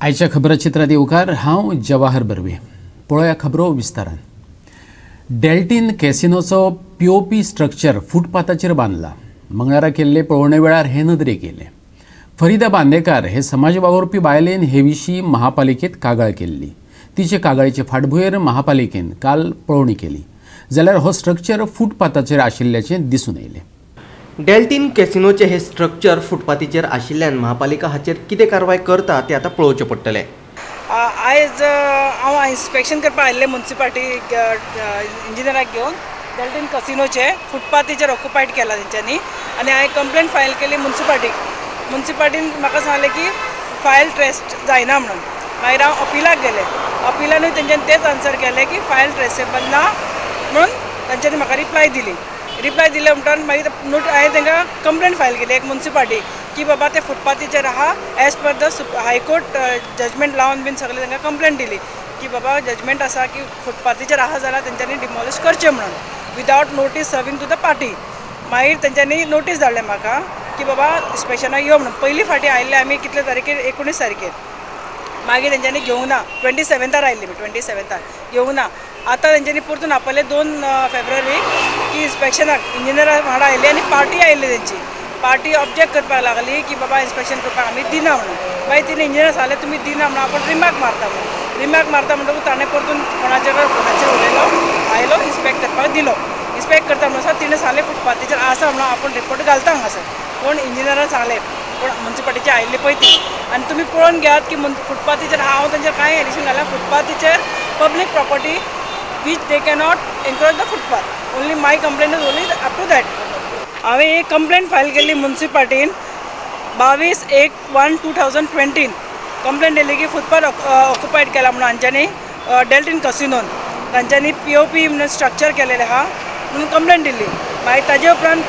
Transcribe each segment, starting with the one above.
आयच्या खबराचित्रात येवकार हांव जवाहर बर्वे. पळोवया खबरो विस्तारान. डेल्टीन कॅसिनोचो पीओपी स्ट्रक्चर फुटपाथाचेर बांदला. मंगळारा केल्ले पळोवणे वेळार हे नदरेक येयले. फरिदा बांदेकार हे समाज वावुरपी बायलेन हे विशीं महापालिकेत कागाळ केल्ली. तिचे कागाळीचे फाटभुंयेर महापालिकेन काल पळोवणी केली. जाल्यार हो स्ट्रक्चर फुटपाथाचेर आशिल्ल्याचें दिसून येयलें. डेल्टीन कॅसिनोचे हे स्ट्रक्चर फुटपाथीचेर आशिल्ल्यान महापालिका हाचेर कितें कारवाय करता तें आतां पळोवचें पडटलें. आयज हांव इन्स्पेक्शन करपाक आयिल्लें म्युनिसिपालिटी इंजिनियराक घेवन डेल्टीन कॅसिनोचे फुटपाथीचेर ऑक्युपायड केला तेंच्यांनी आनी हांवें कंप्लेंट फायल केली म्युनिसिपालिटीन म्हाका सांगलें की फायल ट्रेस्ट जायना म्हणून. मागीर हांव अपिलाक गेलें. अपिलानूय तेंच्यांनी तेच आन्सर केलें की फायल ट्रेसेबल ना म्हणून तांच्यांनी म्हाका रिप्लाय दिले म्हणटून मागीर हांवें तांकां कंप्लेंट फायल केली एक म्युनिसिपालिटी की बाबा ते फुटपाथीचेर आहा as per the high court judgment लावन बीन सगळे तांकां कंप्लेंट दिली की बाबा जजमेंट आसा की फुटपाथीचेर आहा जाल्यार तेंच्यांनी डिमॉलिश करचें म्हणून विदावट notice serving to the party. मागीर तेंच्यांनी नोटीस धाडलें म्हाका की बाबा इन्स्पेक्शनाक यो म्हणून. पयली फावटी आयिल्ले आमी कितले तारखेर 19 तारखेर. मागीर तेंच्यांनी घेवंक ना. 27 आयिल्ली 27 घेवंक ना. आतां तेंच्यांनी परतून आपयले 2 फेब्रुवारीक की इन्स्पेक्शनाक इंजिनियरा वांगडा आयिल्ली आनी पार्टी आयिल्ली तेंची. पार्टी ऑब्जेक्ट करपाक लागली की बाबा इन्स्पेक्शन करपाक आमी दिना म्हणून. मागीर तिणें इंजिनियर सांगलें तुमी दिना म्हणून आपण रिमार्क मारता म्हणटकूच ताणें परतून कोणाचे फोनाचेर उलयलो आयलो इन्स्पेक्ट करपाक दिलो. इन्स्पेक्ट करता म्हणून तिणें सांगलें फुटपाथीचेर आसा म्हणून आपण रिपोर्ट घालता हांगासर. कोण इंजिनियरान सांगलें कोण म्युनिसिपालिटीचे आयिल्ले पळय ती. आनी तुमी पळोवन घेयात की फुटपाथीचेर हांव तांचेर कांय एडिशन घाला. फुटपाथीचेर public property which they cannot encroach the footpath. Only my complaint is only up to that. हांवें एक कंप्लेंट फायल केल्ली म्युनिसिपालिटीन 22/1/2020 कंप्लेंट दिली की फुटपाथ ऑक्युपायड केला म्हणून हांच्यांनी डेल्टीन कॅसिनोन तांच्यांनी पीओपी म्हणून स्ट्रक्चर केलेलें आहा म्हणून कंप्लेंट दिल्ली. मागीर ताजे उपरांत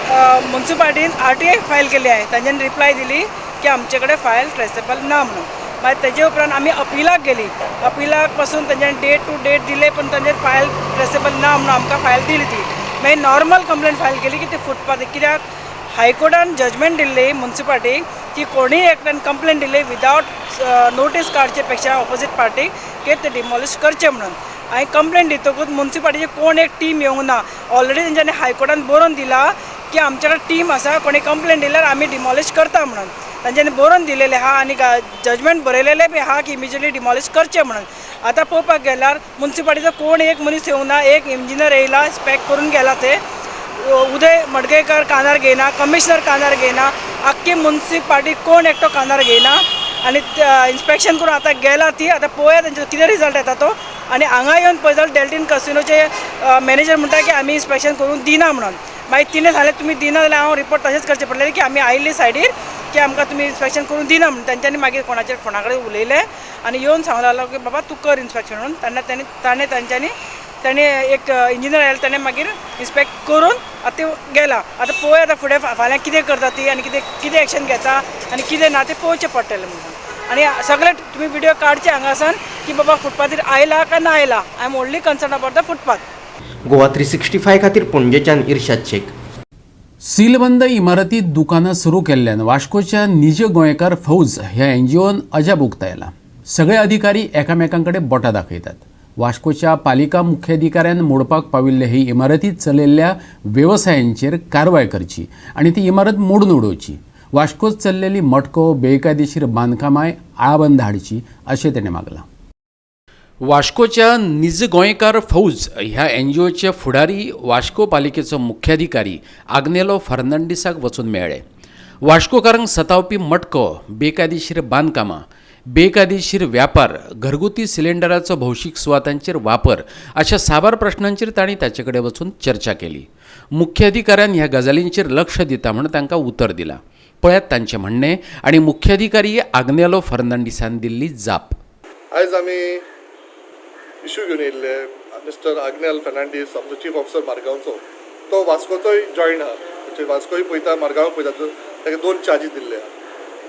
म्युनिसिपालिटीन RTI फायल केली हांवें. तांच्यांनी रिप्लाय दिली की आमचे कडेन फायल ट्रेसेबल ना म्हणून. मागीर तेजे उपरांत आमी अपिलाक गेली. अपिलाक पासून तेंच्यांनी डेट टू डेट दिले पण तांचेर फायल ट्रेसेबल ना म्हणून आमकां फायल दिली ती. मागीर नॉर्मल कंप्लेंट फायल केली की ते फुटपाथ कित्याक हायकोर्टान जजमेंट दिल्ली म्युनिसिपालिटीक की कोणीय एकट्यान कंप्लेंट दिली विदावट नोटीस काडचे पेक्षा ऑपोजीट पार्टीक की ते डिमॉलिश करचें म्हणून. हांवें कंप्लेंट दितकूच म्युनिसिपालिटीची कोण एक टीम येवंक ना. ऑलरेडी तेंच्यांनी हायकोर्टान बरोवन दिला की आमचे कडेन टीम आसा कोणी कंप्लेंट दिल्यार आमी डिमॉलिश करता म्हणून. तांच्यांनी बरोवन दिलेलें आहा आनी जजमेंट बरयलेलें बी आहा की इमिजिएटली डिमॉलिश करचें म्हणून. आतां पळोवपाक गेल्यार म्युनिसिपालिटीचो कोण एक मनीस येवंक ना. एक इंजिनियर येयला इन्स्पेक्ट करून गेला. ते उदय मडगयकर कानार घेयना. कमिशनर कानार घेयना. आख्खी म्युनिसिपालिटी कोण एकटो कानार घेयना. आनी इन्स्पेक्शन करून आतां गेला ती. आतां पळोवया तेंचो कितें रिजल्ट येता तो. आनी हांगा येवन पळय जाल्यार डेल्टीन कॅसिनोचे मॅनेजर म्हणटा की आमी इन्स्पेक्शन करून दिना म्हणून. मागीर तिणें सांगलें तुमी दिना जाल्यार हांव रिपोर्ट तशेंच करचें पडटलें की आमी आयिल्ली सायडीर की आमकां तुमी इन्स्पेक्शन करून दिना म्हणून. तांच्यांनी मागीर कोणाचेर फोना कडेन उलयलें आनी येवन सांगूंक लागलो की बाबा तूं कर इन्स्पेक्शन म्हणून. ताणें एक इंजिनियर आयलो ताणें मागीर इन्स्पेक्ट करून आतां गेला. आतां पळोवया आतां फुडें फाल्यां कितें करता ती आनी कितें एक्शन घेता आनी कितें ना तें पळोवचें पडटलें म्हणून. आनी सगळे तुमी व्हिडिओ काडचे हांगासान की बाबा फुटपाथीर आयला काय ना आयला. I am only concern about the footpath. Goa 365 खातीर पणजेच्यान इर्शाद शेख. सीलबंद इमारतीत दुकानं सुरू केल्ल्यान वास्कोच्या निज गोंयकार फौज ह्या NGOन अजाप उक्तायला. सगळे अधिकारी एकामेकांकडे बोटां दाखयतात. वास्कोच्या पालिका मुख्याधिकाऱ्यान मोडपाक पाविल्ले ही इमारतीत चलिल्ल्या व्यवसायांचेर कारवाय करची आणि ती इमारत मोडून उडोवची. वास्कोत चल्लेली मटको बेकायदेशीर बांदकामाय आळाबंद हाडची अशें ताणें मागलां. वास्कोच्या निज गोंयकार फौज ह्या NGOचे फुडारी वास्को पालिकेचो मुख्याधिकारी आग्नेलो फर्नांडीसाक वचून मेळ्ळे. वास्कोकारांक सतावपी मटको, बेकायदेशीर बांदकामां, बेकायदेशीर व्यापार, घरगुती सिलिंडराचो भौशीक सुवातांचेर वापर अशा साबार प्रश्नांचेर तांणी ताचे कडेन वचून चर्चा केली. मुख्याधिकाऱ्यान ह्या गजालींचेर लक्ष दिता म्हूण तांकां उतर दिलां. पळयात तांचें म्हणणें आनी मुख्याधिकारी आग्नेलो फर्नांडीसान दिल्ली जाप. आयज आमी इश्यू घेवन येयल्ले मिस्टर आग्नेल फर्नांडीस आमचो चीफ ऑफिसर मारगांवचो. तो वास्कोचोय जॉयन आहा. म्हणजे वास्कोय पळयता मारगांव पळयता. ताका 2 चार्जीस दिल्ले आहा.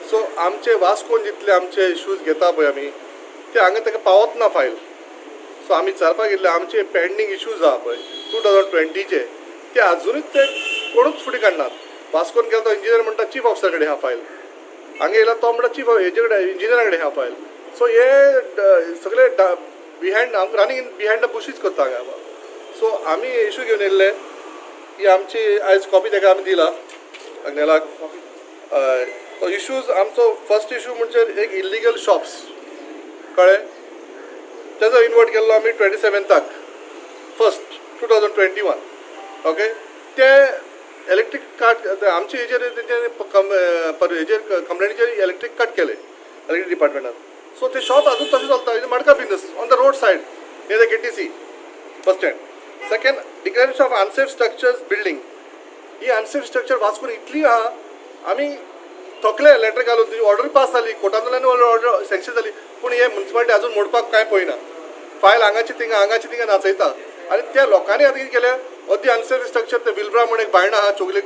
सो आमचे वास्कोन जितले आमचे इश्यूज घेता पळय आमी ते हांगा ताका पावत ना फायल. सो आमी विचारपाक गेल्ले आमचे पेंडींग इश्यूज आहा पळय 2020चे ते आजुनूच ते कोणूच फुडें काडनात. वास्कोन गेलो तो इंजिनियर म्हणटा चीफ ऑफिसर कडेन हा फायल. हांगा येयला तो म्हणटा चीफ हेजे कडेन इंजिनियरा कडेन हा फायल. सो हे सगळे बिहायंड आमकां running in behind the bushes करता हांगा. सो आमी इशू घेवन येयल्ले की आमची आयज कॉपी ताका आमी दिला अग्नेलाक. तो इशूज आमचो फर्स्ट इशू म्हणजे एक इल्लिगल शॉप्स कळ्ळें. तेजो इन्वर्ट केल्लो आमी 27th फर्स्ट 2021. ओके. ते इलेक्ट्रीक कार्ड आमचे हेजेर कंप्लेनीचेर इलेक्ट्रीक कट केले इलेक्ट्रीक डिपार्टमेंटान. सो ते शॉप अजून तशें चलता. इज मडका business on the road side near the KTC bus stand. Second, declaration of unsafe structures building. ही अनसेफ स्ट्रक्चर वास्कोन इतली आहा आमी थकले लेटर घालून तुजी ऑर्डर पास जाली कोर्टांतल्यान ऑर्डर सँक्शन जाली पूण हे म्युन्सिपालिटी अजून मोडपाक कांय पळयना. फायल हांगाची थिंगा नाचयता. आनी त्या लोकांनी आतां कितें केलें अदी अनसेफ स्ट्रक्चर ते विल्ब्रा म्हणून एक बायण आहा चोगले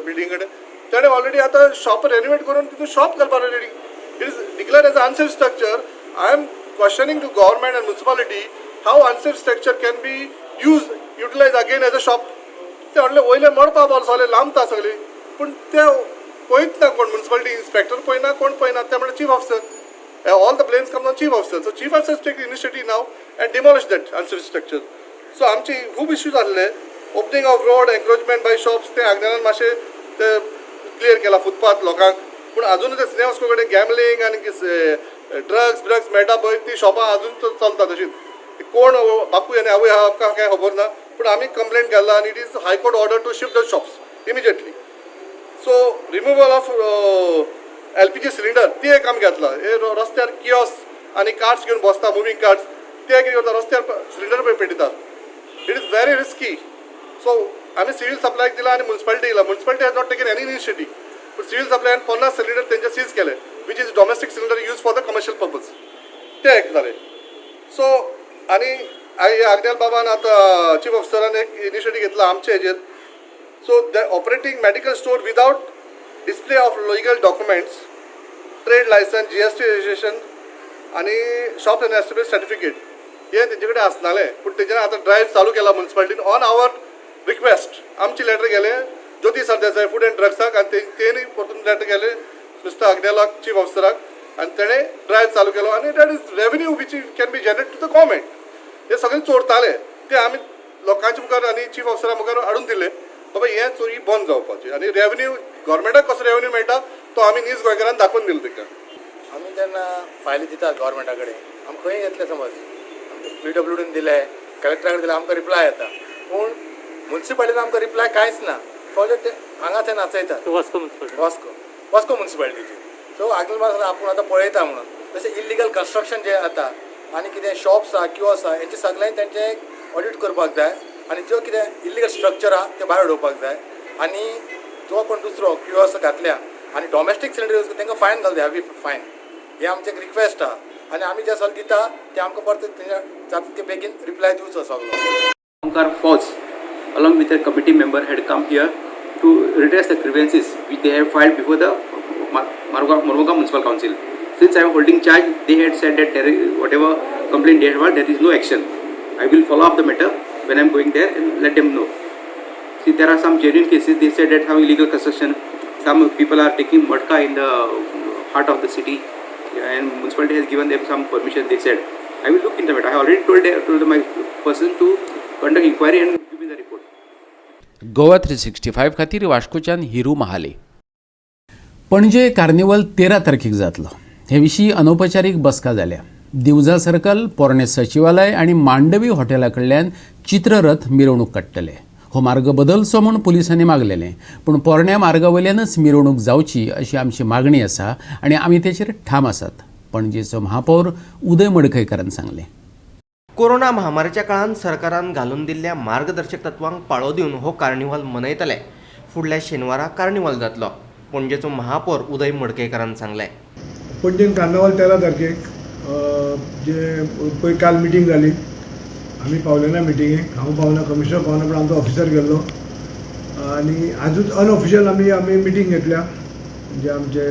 बिल्डींग कडेन ताणें ऑलरेडी आतां शॉप रेनोवेट करून तितून शॉप घालपाक ready. It is declared as unsafe structure. I am questioning to government and municipality how unsafe structure can be utilise again as a shop. ते व्हडले वयले मडपा बॉल सगळे लांबता सगळे पूण ते पळयत ना कोण. म्युन्सिपालिटी इन्स्पेक्टर पळयना कोण पळयना. ते म्हणजे chief officer. All the blames come on chief officer. So chief officer take initiative now and demolish that unsafe structure. So आमची खूब इश्यूज आसले. Opening of road encroachment by shops ते आग्नेलान मातशें ते क्लियर केला फुटपाथ लोकांक. पूण अजून ते सिनेमा स्कूल कडेन गॅमलिंग आनी ड्रग्स मेळटा पळय ती शॉपां अजून चलता तशीच. कोण बापूय आनी आवय आहा आमकां कांय खबर ना पूण आमी कंप्लेंट घाल्ला आनी it is high court order to shift the shops immediately. So removal of LPG cylinder ती एक आमी घेतला. हे रस्त्यार कियोस आनी कार्ड्स घेवन बसता मुवींग कार्ड्स ते कितें करता रस्त्यार सिलिंडर पळय पेटयता. It is very risky. So आमी सिव्हील सप्लायक दिला आनी म्युन्सिपालिटी दिला. Municipality has not taken any initiative. पूण सिव्हील सप्लायन 50 सिलिंडर तेंचे सीज केले which is domestic cylinder use for the commercial purpose. ते एक जालें. सो आनी आग्नेल बाबान आतां चीफ ऑफिसरान एक इनिशिएटिव्ह घेतला आमचे हेजेर. So the operating medical store without display of legal documents trade licence GST registration आनी शॉप एंड एस्टेब्लिश सर्टिफिकेट हे तेंचे कडेन आसनालें. पूण तेजेर आतां ड्रायव्ह चालू केला म्युन्सिपालिटीन ऑन आवर रिक्वेस्ट. आमची लेटर गेले ज्योती सरदेसाय फूड एंड ड्रग्साक आनी तेणी परतून लेटर गेले मिस्टर आग्नेलाक चीफ ऑफिसराक आनी तेणें ड्रायव्ह चालू केलो. आनी that is revenue which can be generate to the government. हे सगळे चोरताले ते आमी लोकांचे मुखार आनी चीफ ऑफिसरा मुखार हाडून दिले बाबा हे चोरी बंद जावपाची. आनी रेवन्यू गव्हर्मेंटाक कसो रेवन्यू मेळटा तो आमी नीज गोंयकारांक दाखोवन दिलो ताका. आमी जेन्ना फायली दितात गव्हर्मेंटा कडेन आमकां खंय घेतले समज PWDन दिले कलेक्टरा कडेन दिले आमकां रिप्लाय येता पूण म्युन्सिपालिटीन आमकां रिप्लाय कांयच ना. फक्त ते हांगा थंय नाचयतात वास्को म्युन्सिपालिटीची. सो आग्नेल मात्र आपूण आतां पळयता म्हणून तशें इल्लिगल कन्स्ट्रक्शन जें जाता आनी कितें शॉप्स आहा किओस आहा हेंचे सगळ्यांनी तेंचें ऑडिट करपाक जाय आनी ज्यो कितें इल्लिगल स्ट्रक्चर आहा ते भायर उडोवपाक जाय. आनी जो कोण दुसरो किओस घातल्या आनी डॉमेस्टीक सिलिंडर यूज तांकां फायन घालता हॅवी फायन. हे आमचें एक रिक्वेस्ट आहा आनी आमी जे सगळें दिता ते आमकां परत जाता ते बेगीन रिप्लाय दिवचो सगळो. Omkar Fauj, along with a committee member, had come here to redress the grievances which they have filed before the Mormugao Municipal Council. Since I am holding charge, they had said that whatever complaint they have filed, there is no action. I will follow up the matter when I am going there and let them know. See, there are some genuine cases. They said that some illegal construction, some people are taking madka in the heart of the city, and municipality has given them some permission. They said, I will look into it. I have already told my person to conduct inquiry and give me the report. Goa 365 खातीर वास्कोच्यान हिरू महाले. पणजे carnival 13 तारखेक जातलो. हे विशीं अनौपचारीक बसका जाल्या. Divja circle, पोरणे सचिवालय आनी मांडवी हॉटेला कडल्यान चित्ररथ मिरवणूक काडटले. हो मार्ग बदलचो म्हूण पुलिसांनी मागलेलें पूण पोरण्या मार्गावयल्यानच मिरवणूक जावची अशी आमची मागणी आसा आनी आमी तेचेर ठाम आसात. पणजेचो महापौर उदय मडकयकारान सांगलें. कोरोना महामारीच्या काळात सरकारान घालून दिल्ल्या मार्गदर्शक तत्वांक पाळो दिवन हो कार्निवाल मनयतले. फुडल्या शेनवारा कार्निवाल जातलो. पणजेचो महापौर उदय मडकयकारान सांगलें. पणजेन कार्नावाल 13 तारखेक जे पळय काल मिटींग जाली आमी पावले ना मिटिंगेक. हांव पावना, कमिशनर पावना, पण आमचो ऑफिसर गेल्लो आनी आजूच अनऑफिशियल आमी मिटींग घेतल्या जे आमचे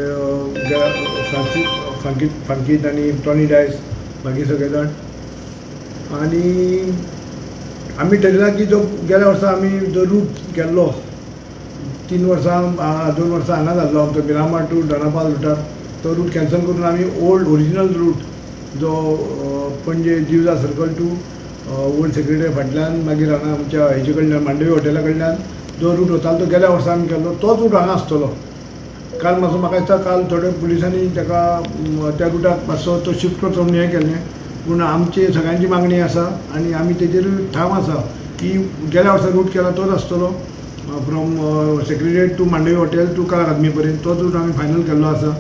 फांकीत आनी टॉनी डायस बाकी सगळे जाण. आनी आमी ठरयला की जो गेल्या वर्सा आमी जो रूट केल्लो 2 वर्सां हांगा जाल्लो आमचो मिरामार टू दोनापावल रुटार तो रूट कॅन्सल करून आमी ओल्ड ओरिजिनल रूट जो Panaji Divja circle to old secretary फाटल्यान मागीर हांगा आमच्या हेजे कडल्यान मांडवी हॉटेला कडल्यान जो रूट वतालो तो गेल्या वर्सा आमी केल्लो तोच रूट हांगा आसतलो. काल मातसो म्हाका दिसता काल थोड्या पुलिसांनी ताका त्या रुटाक मातसो तो शिफ्ट करचो म्हणून हें केल्लें, पूण आमची सगळ्यांची मागणी आसा आनी आमी तेजेर ठाम आसा की गेल्या वर्सा रूट केला तोच आसतलो from secretariat to Mandovi hotel to Kala Academy पर्यंत तोच रूट आमी फायनल केल्लो आसा.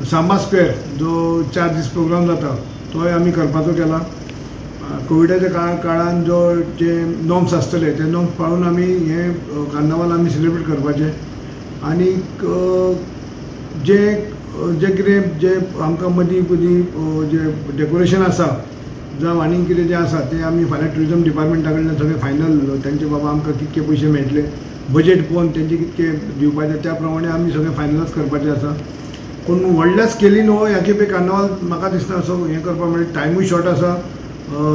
सांबा स्क्वेअर जो 4 दीस प्रोग्राम जाता तोय आमी करपाचो केला. कोविडाच्या काळान जे नॉर्म्स आसतले ते नॉर्म्स पाळून आमी हे कार्नावाल आमी सेलिब्रेट करपाचे. आनी जे कितें जे आमकां मदीं जे डेकोरेशन आसा जावं आनीक कितें जें आसा तें आमी फाल्यां ट्युरिजम डिपार्टमेंटा कडल्यान सगळें फायनल तेंचे बाबा आमकां कितके पयशे मेळटले बजेट पळोवन तेंचे कितके दिवपाचे त्या प्रमाणे आमी सगळें फायनलच करपाचें आसा. पूण व्हडल्या स्केलीन हो ह्या खेपे कार्नावाल म्हाका दिसना असो हें करपा म्हणजे टायमूय शॉर्ट आसा.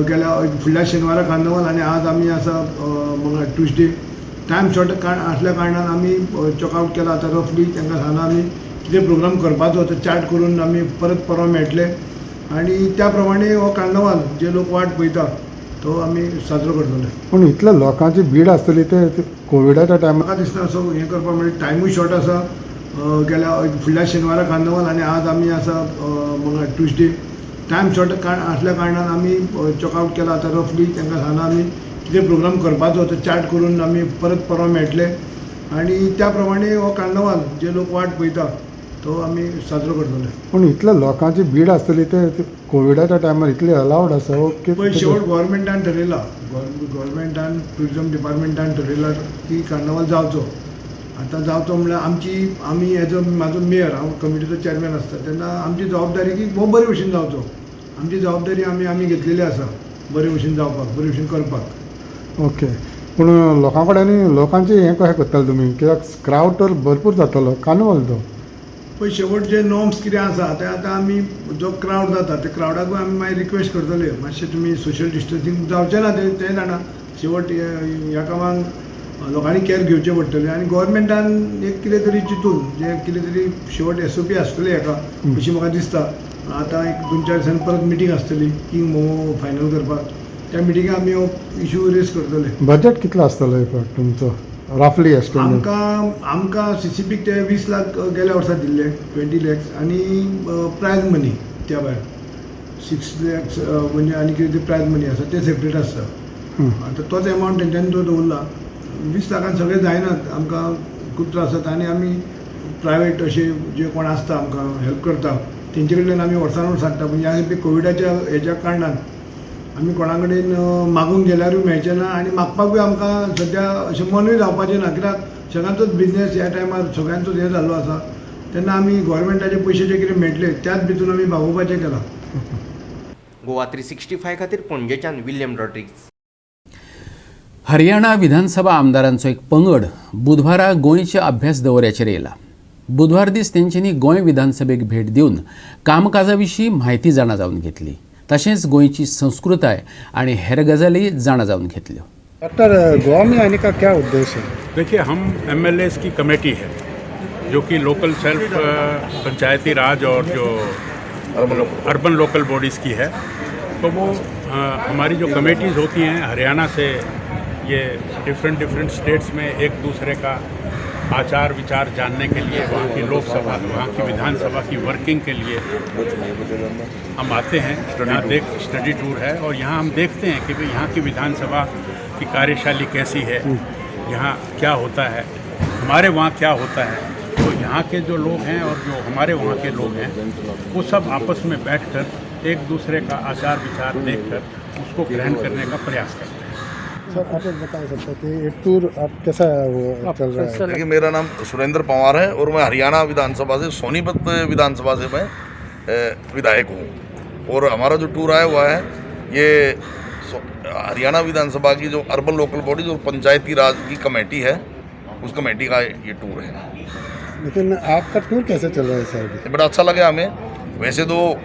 गेल्या फुडल्या शेनवारा कार्नावाल आनी आज आमी आसा ट्युजडे टायम शॉर्ट आसल्या कारणान आमी चॉकआउट केला. आतां रफली तांकां सांगला आमी कितें प्रोग्राम करपाचो तो चार्ट करून आमी परत परवा मेळटले आनी त्या प्रमाणे हो कार्नावाल जे लोक वाट पळयता तो आमी साजरो करतले. पूण इतल्या लोकांची भीड आसतली ते कोविडाच्या टायमार म्हाका दिसना असो हें करपा म्हणजे टायमूय शॉर्ट आसा. गेल्या फुडल्या शेनवारा कार्नावाल आनी आज आमी आसा ट्युजडे टायम शॉर्ट आसल्या कारणान आमी चॉकआउट केला. आतां रफली तांकां सांगला आमी कितें प्रोग्राम करपाचो तो चार्ट करून आमी परत परवा मेळटले आनी त्या प्रमाणे हो कार्नावाल जे लोक वाट पळयता तो आमी साजरो करतले. पूण इतल्या लोकांची भीड आसतली ते कोविडाच्या टायमार इतली अलावड आसा पळय शेवट गोवोरमेंटान ठरयला, गोवोरमेंटान ट्युरिजम डिपार्टमेंटान ठरयला की कार्नावाल जावचो. आतां जावचो म्हणल्यार आमी एज अ म्हाजो मेयर हांव कमिटीचो चेअरमॅन आसता तेन्ना आमची जबाबदारी की हो बरे भशेन जावचो. आमची जबाबदारी आमी घेतलेली आसा बरे भशेन जावपाक बरे भशेन करपाक. ओके. पूण लोकां कडेन लोकांचे हें कशें करतले तुमी कित्याक क्रावड तर भरपूर जातलो कार्नावाल तो. पळय शेवट जे नॉर्म्स कितें आसा ते आतां आमी जो क्रावड जाता ते क्रावडाकूय आमी मागीर रिक्वेस्ट करतले मातशें तुमी सोशल डिस्टन्सींग जावचें ना ते जाणा. शेवट ह्या कामाक लोकांनी केअर घेवचें पडटलें आनी गोवोरमेंटान एक कितें तरी चिंतून जे कितें तरी शेवट SOP आसतली हेका अशी म्हाका दिसता. आतां एक 2-4 दिसांनी परत मिटींग आसतली किंग मोमो फायनल करपाक. त्या मिटिंगेक आमी हो इशू रेज करतले. बजेट कितलो आसतलो तुमचो रफली एस्टिमेट? आमकां CCPक ते 20 लाख गेल्या वर्सा दिल्ले 20 lakhs आनी प्रायज मनी त्या भायर 6 lakhs म्हणजे आनी कितें प्रायज मनी आसा ते सेपरेट आसता. आतां तोच एमावंट तेंच्यांनी तो दवरला. 20 लाखान सगळें जायनात आमकां खूब त्रास जाता आनी आमी प्रायवेट अशे जे कोण आसता आमकां हेल्प करता तेंचे कडल्यान आमी वर्सान वर्स हाडटा. पूण ह्या कोविडाच्या हेच्या कारणान आमी कोणा कडेन मागूंक गेल्यारूय मेळचें ना आनी मागपाकूय आमकां सद्या अशें मनूय जावपाचें ना कित्याक सगळ्यांचोच बिजनेस ह्या टायमार सगळ्यांचोच हें जाल्लो आसा. तेन्ना आमी गोवोरमेंटाचे पयशे जे कितें मेळटले त्याच भितून आमी भागोवपाचें केलां. गोवा 365 खातीर पणजेच्यान विल्यम रॉड्रिग्स. हरियाणा विधानसभा आमदारांचो एक पंगड बुधवारा गोंयच्या अभ्यास दौऱ्याचेर येयला. बुधवार दीस तेंच्यांनी गोंय विधानसभेक भेट दिवन कामकाजा विशीं म्हायती जाणा जावन घेतली. तशेंच गोंयची संस्कृताय आनी हेर गजाली जाणा जावन घेतल्यो. डॉक्टर गोवा में आने का क्या उद्देश्य है? देखिए, हम MLAs की कमेटी है जो कि लोकल सेल्फ पंचायती राज और जो अर्बन लोकल बॉडीज़ की है. तो वो हमारी जो कमेटीज़ होती हैं हरियाणा से ये डिफरेंट स्टेट्स में एक दूसरे का आचार विचार जानने के लिए, वहाँ की लोकसभा वहाँ की विधानसभा की वर्किंग के लिए हम आते हैं. यहाँ स्टडी टूर है और यहाँ हम देखते हैं कि भाई यहाँ की विधानसभा की कार्यशैली कैसी है, यहाँ क्या होता है, हमारे वहाँ क्या होता है. तो यहाँ के जो लोग हैं और जो हमारे वहाँ के लोग हैं वो सब आपस में बैठकर एक दूसरे का आचार विचार देखकर उसको ग्रहण करने का प्रयास करते हैं. सर आप बता सकते हैं कि ये टूर आप कैसा वो चल रहा है? देखिए, मेरा नाम सुरेंद्र पवार है और मैं हरियाणा विधानसभा से सोनीपत विधानसभा से मैं विधायक हूँ. और हमारा जो टूर आया हुआ है ये हरियाणा विधानसभा की जो अर्बन लोकल बॉडी जो पंचायती राज की कमेटी है उस कमेटी का ये टूर है. लेकिन आपका टूर कैसे चल रहा है सर? बड़ा अच्छा लगा हमें. वैसे तो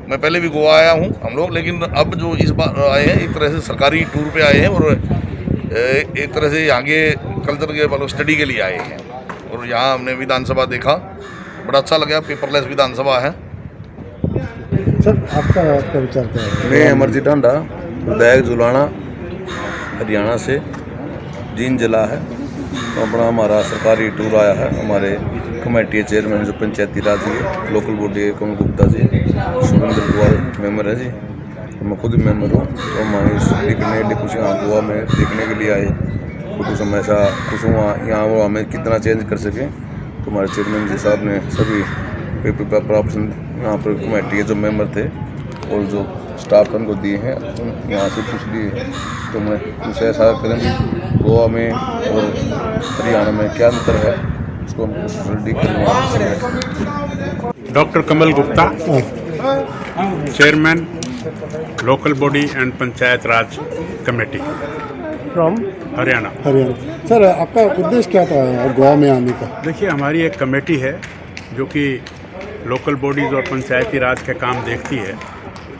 मैं पहले भी गोवा आया हूँ हम लोग, लेकिन अब जो इस बार आए हैं एक तरह से सरकारी टूर पे आए हैं और एक तरह से यहाँ के कल्चर के मतलब स्टडी के लिए आए हैं. और यहाँ हमने विधानसभा देखा, बड़ा अच्छा लगा. पेपरलेस विधानसभा है. सर आपका विचार क्या है? मैं अमरजीत ढांडा, विधायक जुलाना, हरियाणा से, जींद जिला है। तो अपना हमारा सरकारी टूर आया है। हमारे कमेटी चेयरमैन जो पंचायती राज के लोकल बॉडी है, कमल गुप्ता जी, सुरेंद्र कुमार मेंबर है जी, तो मैं खुद मेंबर हूँ। तो हमारी देखने कुछ यहाँ गोवा में देखने के लिए आए, तो कुछ हम ऐसा कुछ यहाँ वो हमें कितना चेंज कर सकें। तो हमारे चेयरमैन जी साहब ने सभी पेपर ऑप्शन यहाँ पर कमेटी के जो मेंबर थे और जो स्टाफ उनको दिए हैं, यहाँ से पूछ लिए। तो मैं उनसे ऐसा करें गोवा में और हरियाणा में क्या अंतर है, उसको हम जल्दी करेंगे। Doctor Kamal Gupta, chairman local body end panchayat Raj committee from Haryana. Haryana. Sir आपका उद्देश्य क्या था गोवा में आने का? देखिए, हमारी एक कमेटी है जो कि लोकल बॉडीज़ और पंचायती राज के काम देखती है।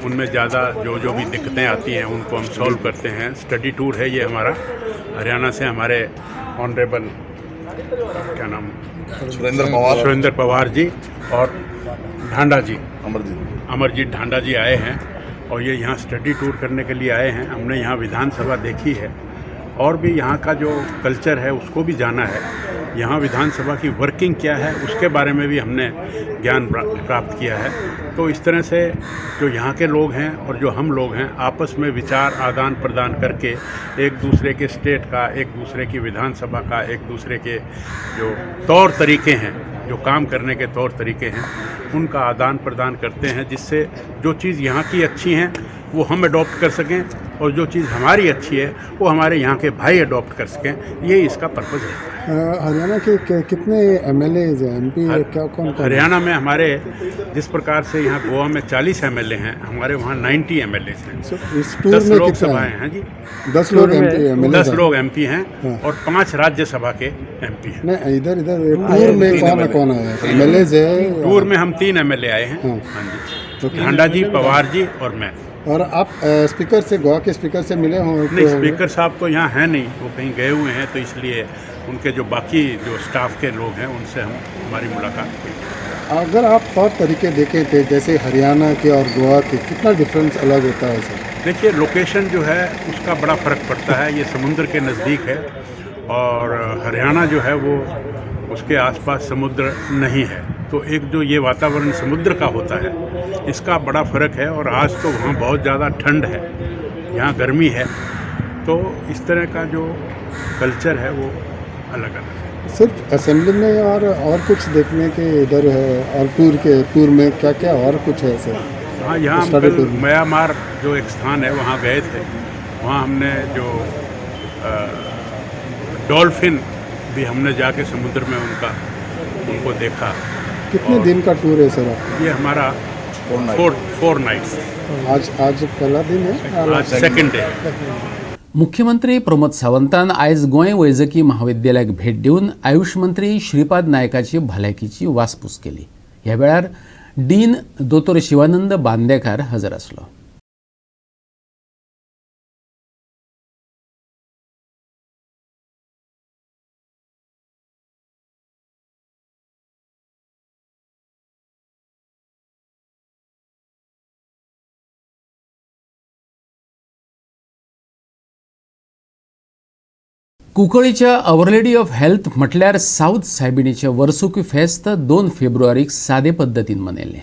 उनमें ज़्यादा जो भी दिक्कतें आती हैं उनको हम सॉल्व करते हैं। स्टडी टूर है ये हमारा। हरियाणा से हमारे ऑनरेबल क्या नाम, सुरेंद्र पवार जी और ढांडा जी, अमरजीत ढांडा जी आए हैं और ये यहाँ स्टडी टूर करने के लिए आए हैं। हमने यहाँ विधानसभा देखी है और भी यहाँ का जो कल्चर है उसको भी जाना है। यहाँ विधानसभा की वर्किंग क्या है उसके बारे में भी हमने ज्ञान प्राप्त किया है। तो इस तरह से जो यहाँ के लोग हैं और जो हम लोग हैं आपस में विचार आदान प्रदान करके एक दूसरे के स्टेट का, एक दूसरे की विधानसभा का, एक दूसरे के जो तौर तरीके हैं, जो काम करने के तौर तरीके हैं, उनका आदान प्रदान करते हैं, जिससे जो चीज़ यहाँ की अच्छी हैं वो हम अडॉप्ट कर सकें और जो चीज़ हमारी अच्छी है वो हमारे यहाँ के भाई अडॉप्ट कर सकें। ये इसका पर्पज़ है। हरियाणा के कितने एमएलए एमपी क्या कौन? हरियाणा में हमारे जिस प्रकार से यहाँ गोवा में 40 एमएलए हैं, हमारे वहाँ 90 एमएलए हैं। इस टूर 10 में लोकसभाएँ हैं जी, 10 लोग एमपी 10 लोग एमपी हैं और 5 राज्यसभा के एमपी हैं। नहीं, इधर टूर में कौन आया? एमएलए है टूर में हम 3 एमएलए आए हैं। हाँ जी, ढांडा जी, पवार जी और मैं। और आप स्पीकर से, गोवा के स्पीकर से मिले हों? नहीं, स्पीकर साहब तो यहाँ हैं नहीं, वो कहीं गए हुए हैं, तो इसलिए उनके जो बाकी जो स्टाफ के लोग हैं उनसे हमारी मुलाकात हुई। अगर आप तौर तरीके देखें थे जैसे हरियाणा के और गोवा के, कितना डिफरेंस अलग होता है सर? देखिए, लोकेशन जो है उसका बड़ा फ़र्क पड़ता है। ये समुद्र के नज़दीक है और हरियाणा जो है वो उसके आसपास समुद्र नहीं है, तो एक जो ये वातावरण समुद्र का होता है इसका बड़ा फ़र्क है। और आज तो वहाँ बहुत ज़्यादा ठंड है, यहाँ गर्मी है, तो इस तरह का जो कल्चर है वो अलग अलग है। सिर्फ असेंबली में और कुछ देखने के इधर है? और टूर में क्या क्या और कुछ है सर? हाँ, यहाँ हम कल म्यांमार जो एक स्थान है वहाँ गए थे। वहाँ हमने जो डॉल्फिन भी हमने जाके समुद्र में उनको देखा। कितने दिन का टूर है सर आपका? ये हमारा 4 नाइट्स। आज पहला दिन है, आज सेकंड डे। मुख्यमंत्री प्रमोद सावंतान आयज गोंय वैजकी महाविद्यालयाक भेट दिवन आयुष मंत्री श्रीपाद नायकाची भलायकीची वासपूस केली। ह्या वेळार डीन दोतोर शिवानंद बांदेकार हजर आसलो। कुंकळीच्या अवर लेडी ऑफ हेल्थ म्हटल्यार साउथ सायबिणीचे वर्सुकी फेस्त 2 फेब्रुवारीक सादे पद्दतीन मनयलें।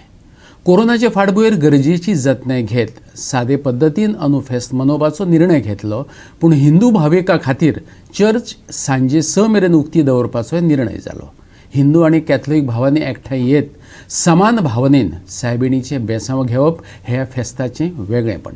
कोरोनाचे फाटभुंयेर गरजेची जतनाय घेत सादे पद्दतीन अंदू फेस्त मनोवपाचो निर्णय घेतलो, पूण हिंदू भाविकां खातीर चर्च सांजे 6 मेरेन उक्ती दवरपाचो निर्णय जालो। हिंदू आनी कॅथॉलिक भावांनी एकठांय येत समान भावनेन सायबिणीचें बेसांव घेवप हें ह्या फेस्ताचें वेगळेपण।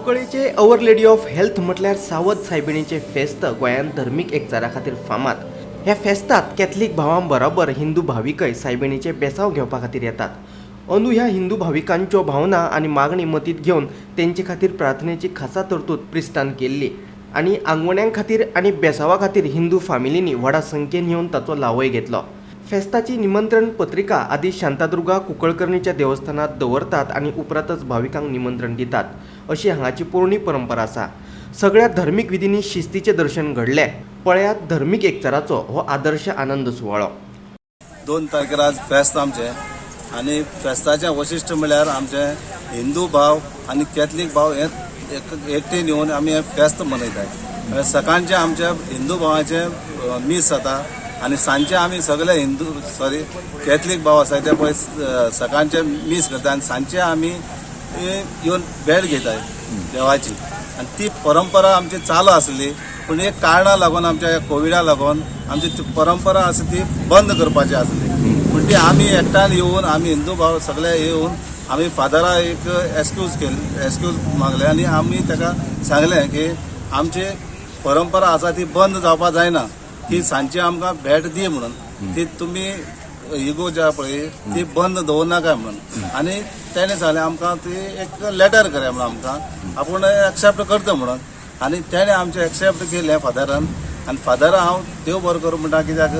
कुंकळेचे अवर लेडी ऑफ हेल्थ म्हटल्यार सावध सायबिणीचे फेस्त गोंयांत धर्मीक एकचारा खातीर फामाद. ह्या फेस्तांत कॅथलीक भावां बरोबर हिंदू भाविकय सायबिणीचे बेसांव घेवपा खातीर येतात. अंदू ह्या हिंदू भाविकांच्यो भावना आनी मागणी मतींत घेवन तेंचे खातीर प्रार्थनेची खासा तरतूद प्रिस्तान केल्ली आनी आंगवण्यांक खातीर आनी बेसावा खातीर हिंदू फामिलींनी व्हडा संख्येन येवन ताचो लावय घेतलो. फेस्ताची निमंत्रण पत्रिका आदी शांतादुर्गा कुंकळकर्णीच्या देवस्थानात दवरतात आनी उपरांतच भाविकांक निमंत्रण दितात अशी हांगाची पोरणी परंपरा आसा. सगळ्या धर्मीक विधींनी शिस्तीचें दर्शन घडलें. पळयात धर्मीक एकचाराचो हो आदर्श आनंद सुवाळो. 2 तारखेर आज फेस्त आमचे आनी फेस्ताचें वैशिश्ट म्हळ्यार आमचे हिंदू भाव आनी कॅथलीक भाव हे एकटेन येवन आमी हे फेस्त मनयतात. सकाळचे आमच्या हिंदू भावाचे मीस जाता आनी सांजचे आमी सगळे कॅथलीक भाव आसात ते पळय सकाळचे मीस करतात आनी सांजचे आमी येवन भेट घेतात देवाची. आनी ती परंपरा आमची चालू आसली पूण एक कारणां लागून आमच्या कोविडा लागून आमची ती परंपरा आसा ती बंद करपाची आसली. पूण ती आमी एकठांय येवन आमी हिंदू भाव सगळे येवन आमी फादरा एक एक्सक्यूज मागले आनी आमी ताका सांगलें की आमची परंपरा आसा ती बंद जावपा जायना. ती सांजची आमकां भेट दी म्हणून ती तुमी इगो जे पळय ती बंद दवरनाका म्हणून. आनी तेणें सांगलें आमकां ती एक लेटर करूया म्हणून आमकां आपूण एक्सेप्ट करता म्हणून. आनी तेणें आमचें एक्सेप्ट केलें फादरान आनी फादरा हांव देव बरो करूं म्हणटा कित्याक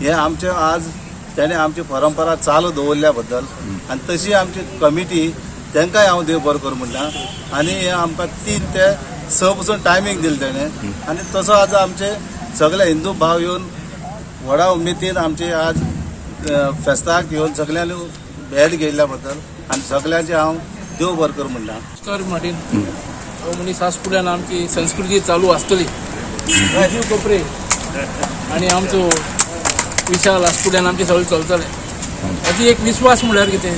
हें आमचें आज तेणें आमची परंपरा चालू दवरल्या बद्दल आनी तशी आमची कमिटी तांकांय हांव देव बरो करूं म्हणटा. आनी हें आमकां 3 ते 6 पसून टायमींग दिलें तेणें आनी तसो आज आमचे सगळे हिंदू भाव येवन व्हडा उमेदीन आमची आज फेस्ताक येवन सगळ्यांनी भेट घेतल्या बद्दल आनी सगळ्यांचे हांव देव बरो करूं म्हणटा. नमस्कार माटीन हो मनीस आज फुड्यान आमची संस्कृती चालू आसतली. राजीव कोपरे आनी आमचो विशाल आज फुड्यान आमचे सगळें चलतलें. हाजी एक विश्वास म्हळ्यार कितें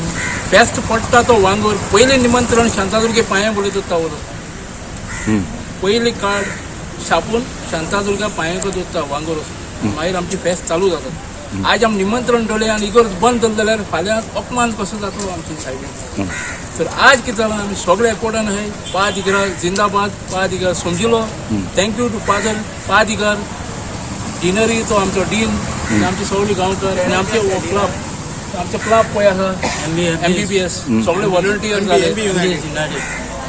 फेस्त पडटा तो वांगोर पयलें निमंत्रण शांतादुर्गे पांयां पडयता तावलो. पयलीं कार्ड छापून शांतादुर्गा पांयांक दोत्ता वांगोर मागीर आमची फेस्त चालू जाता. आज आमी निमंत्रण ठेवलें आनी इगोर्ज बंद जालें जाल्यार फाल्यां अपमान कसो जातलो आमची सायडीन. तर आज कितें जालां आमी सगळे एकवटान आहाय. पा दिगरा जिंदाबाद, पा दिगरा समजिलो. थँक्यू टू फादर पा दिगार डिनरी तो आमचो डीन आनी आमची सगळीं गांवकार आनी आमचे क्लब पळय आसा MBBS सगळे व्हॉलंटियर जाले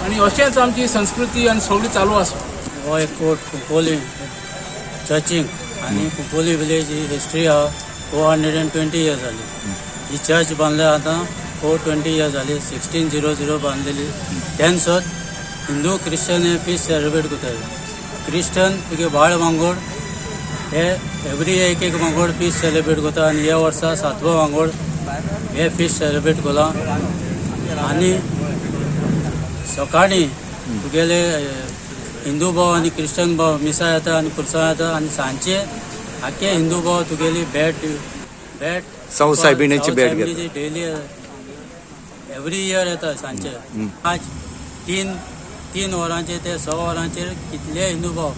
आनी अशेंच आमची संस्कृती आनी सगळी चालू आसा. हो एक कोट कुंकोली चर्चींग आनी कुंकोली विलेज ही हिस्ट्री आहा 420 इयर्स जाली. ही चर्च बांदल्या आतां 420 इयर्स जाली. 1600 बांदलेली. तेन्सोच हिंदू क्रिश्चन हे फीस्ट सेलिब्रेट करतात. क्रिश्चन तुगे बाळ वांगोड हे एवरी एक वांगोड फीस्ट सेलिब्रेट करता आनी ह्या वर्सा 7वो वांगोड हे फीस्ट सेलिब्रेट केला. आनी सकाळीं तुगेले हिंदू भाव आनी क्रिश्चन भाव मिसा येता आनी पुरसां येता आनी सांजचे आख्खे हिंदू भाव तुगेली भेट सायबिणीची भेट डेली एवरी इयर येता सांजचे. आज 3 वरांचेर ते 6 वरांचेर कितले हिंदू भाव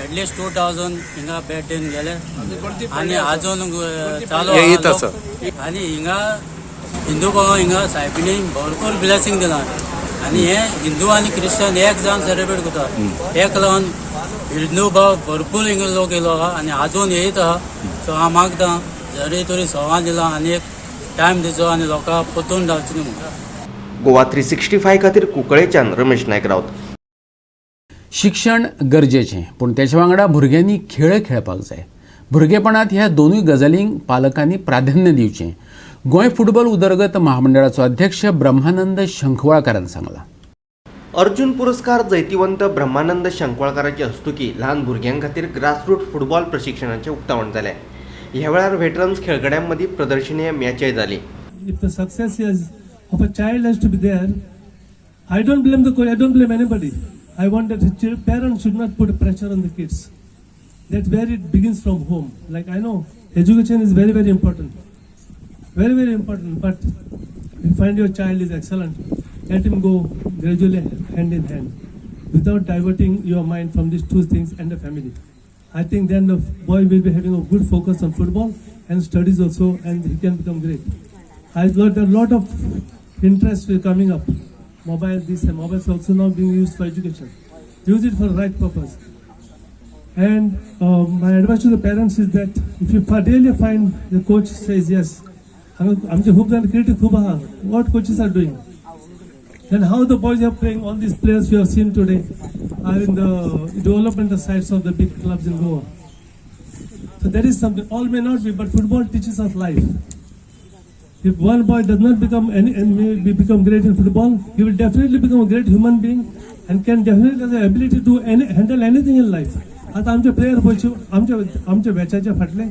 एटलिस्ट 2000 हिंगा भेट दिवन गेले आनी आजून चालू आनी हिंगा हिंदू भाव हिंगा सायबिणी भरपूर ब्लेसिंग दिला. आनी हे हिंदू आनी क्रिश्चन एक जावन सेलिब्रेट करता. एक लागून हिंदू भाव भरपूर हिंगा लोक येयलो आहा आनी आजून येयत आहा. सो हांव मागता जरी तरी सवाल दिला आनी एक टायम दिवचो आनी लोकांक परतून धांवची न्ही म्हणून. गोवा 365 खातीर कुंकळेच्यान रमेश नायक रावत. शिक्षण गरजेचें पूण तेच्या वांगडा भुरग्यांनी खेळ खेळपाक जाय. भुरगेपणांत ह्या दोनूय गजालींक पालकांनी प्राधान्य दिवचें गोंय फुटबॉल उदरगत महामंडळाचो अध्यक्ष ब्रह्मानंद शंखवाळकारान सांगलां. अर्जुन पुरस्कार जैतिवंत ब्रह्मानंद शंखवाळकाराचे हस्तुकी ल्हान भुरग्यां खातीर ग्रासरूट फुटबॉल प्रशिक्षणाचें उक्तावण जालें. ह्या वेळार वेटरन्स खेळगड्यां मदीं प्रदर्शनीय मॅचय जाली. If the success of a child has to be there, I don't blame the coach, I don't blame anybody. I want that the parents should not put pressure on the kids. That's where it begins from home. Like I know, education is very, very important. Very, very important. But if you find your child is excellent, let him go gradually hand in hand, without diverting your mind from these two things and the family. I think then the boy will be having a good focus on football and studies also, and he can become great. I thought a lot of interest will coming up. mobile this and mobile is also now being used for education. Use it for the right purpose. And my advice to the parents is that if you really find the coach says yes, आमचे खूप जण critic खूप आहा, what coaches are doing, then how the boys are playing, all these players we have seen today are in the developmental sides of the big clubs in Goa. So there is something, all may not be, but football teaches us life. If one boy does not become become great in football, he will definitely become a great human being and can definitely have the ability to handle anything in life. आता आमचे player पळय आमच्या बॅचाचे फाटले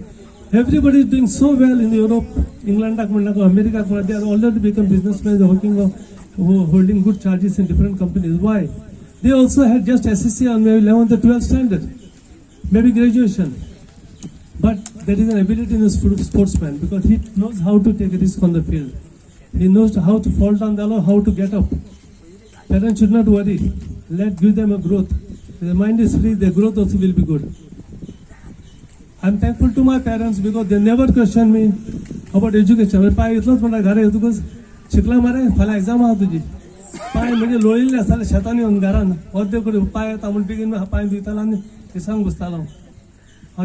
everybody is doing so well in Europe, England, America, they are already become businessmen, working holding good charges in different companies. Why? They also had just SSC on maybe 11th or 12th standard, maybe graduation. But there is an ability in a sportsman because he knows how to take a risk on the field. He knows how to fall down the line, how to get up. Parents should not worry. Give them a growth. If the mind is free, their growth also will be good. I'm thankful to my parents because they never question me about education. पाय इतलोच म्हणटा घरा येतकच शिकला मरे फाल्यां exam आहा तुजी पाय म्हणजे लोळिल्ले आसताले शेतान येवन घरान अर्दे कडेन पाय येता म्हण बेगीन पाय धुयतालो आनी दिसांक बसतालो.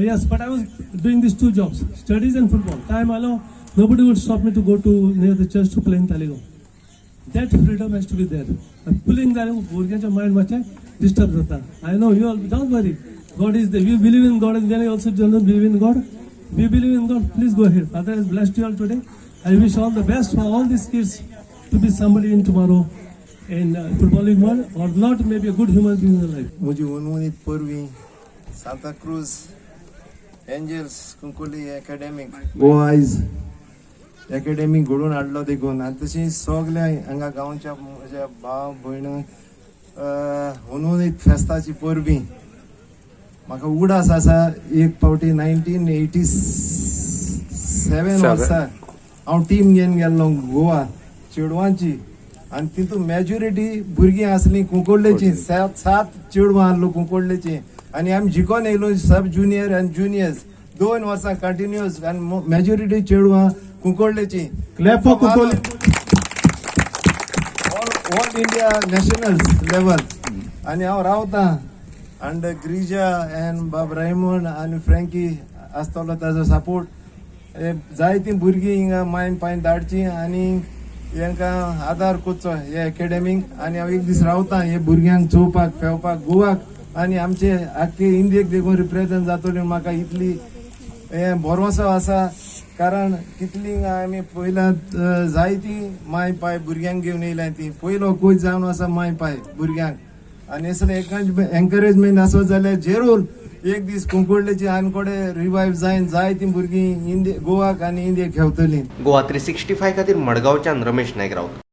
Yes, but I was doing these two jobs, studies and football. Time alone, nobody would stop me to go to near the church to play in Taligaon. That freedom has to be there. I'm pulling that भुरग्यांच्या mind मातशें disturb जाता. I know you all, don't worry. God is there. We believe in God and then I also don't believe in God. We believe in God. Please go ahead. Father has blessed you all today. I wish all the best for all these kids to be somebody in tomorrow in footballing world or not maybe a good human being in life. म्हजी उनवणीत परवी Santa Cruz Angels Cuncolim academic Goa आयज academy घडोवन हाडलो देखून आनी तशी सगल्या हांगा गांवच्या म्हज्या भाव भयणांक उनवणीत फेस्ताची परबी म्हाका उडास आसा एक फावटी 1987 वर्सा हांव टीम घेवन गेल्लो गोवा चेडवांची आनी तितून मेजॉरिटी भुरगीं आसलीं कुंकोळ्ळेची 7 चेडवां आसलो कुंकोळ्ळेची आनी आमी जिखोन येयलो सब ज्युनियर आनी ज्युनियर्स 2 वर्सां कंटिन्युअस आनी मेजॉरिटी चेडवां कुंकोळ्ळेची clap for Cuncolim all India national level आनी हांव रावतां अंडर ग्रिजा एंड बाब रायमंड आनी फ्रँकी आसतलो ताजो सपोर्ट जायतीं भुरगीं हिंगा मायन पायन धाडची आनी हांकां आदार करचो हे एकेडेमीक आनी हांव एक दीस रावतां हे भुरग्यांक चोवपाक पेंवपाक गोवाक आनी आमचे आख्खे इंडियेक देखून रिप्रेझेंट जातली म्हाका इतली हे भरवंसो आसा कारण कितलीं आमी पयलां जायतीं माय पाय भुरग्यांक घेवन येयल्यां ती पयलो कोच जावन आसा माय पाय भुरग्यांक आनी असले एनकरेजमेंट आसत जाल्यार जेरूर एक दीस कुंकोळ्ळेची आनकोडे रिवायव जायन जायतीं भुरगीं गोवाक आनी इंडियेक खेळटलीं. गोवा 365 खातीर मडगांवच्यान रमेश नायक रावत.